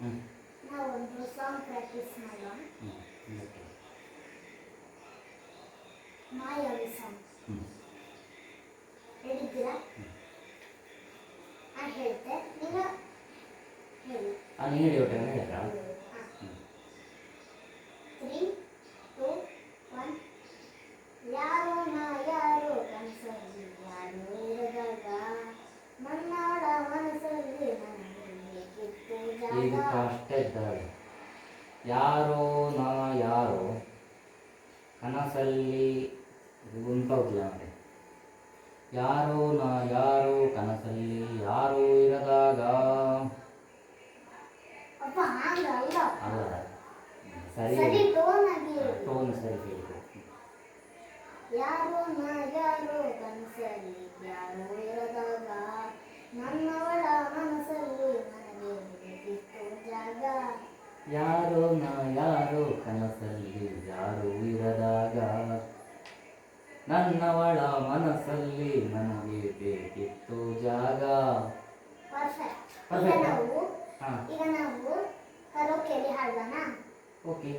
ಹ್ಞೂ ನಾವೊಂದು song practice ಮಾಡೋಣ. ಓಕೆ. ಮಾಯಾವಿ ಸಾಂಗ್ ಹೇಳಿದ್ದೀರಾ? ನಾನು ಹೇಳ್ತೆ, ನೀವು ಹೇಳಿ. ನೀನು ಹೇಳಿ ಒಟ್ಟು ಹೇಳಿದ್ರಾ? 3, 2, 1. ಯಾರೋ ನಾ ಯಾರೋ ಕನಸಲ್ಲಿ ಯಾರೋ ಇರದಾಗ ಮನ್ನಾಡ ಮನಸ್ಸಲ್ಲಿ ನನಗೆ ಬೇಕಿತ್ತು ಈಗ ಜಾಗ. ಅಷ್ಟೇ ಇದ್ದಾಳೆ. ಯಾರೋ ನಾ ಯಾರೋ ಕನಸಲ್ಲಿ ಗುಂತೋಗ್ಲ ನೋಡಿ. ಯಾರೋ ನಾ ಯಾರೋ ಕನಸಲ್ಲಿ ಯಾರೋ ಇರದಾಗ ಅಪ್ಪ ಹಂಗಲ್ಲ, ಅಲ್ಲ ಸರಿ ಸರಿ ಟೋನ್ ಆಗಿ ಹೇಳಿ. ಟೋನ್ ಸರಿ ಹೇಳಿದ್ರು. ಯಾರೋ ನಾ ಯಾರೋ ಕನಸಲ್ಲಿ ಯಾರೋ ಇರದಾಗ ನನ್ನವಳ ಮನಸ್ಸಲ್ಲಿ ನನಗೆ ಬೇಕಿತ್ತು ಜಾಗ. ಯಾರೋ ನಾ ಯಾರೋ ಕನಸಲ್ಲಿ ಯಾರೋ ಇರದಾಗ ನನ್ನವಳ ಮನಸ್ಸಲ್ಲಿ ನನಗೆ ಬೇಕಿತ್ತು ಜಾಗ. ಪರ್ಫೆಕ್ಟ್. Perfect. ಹಾಂ ಈಗ ನಾವು ಕರೋಕೆಯಲ್ಲಿ ಹಾಡೋಣ. ಓಕೆ.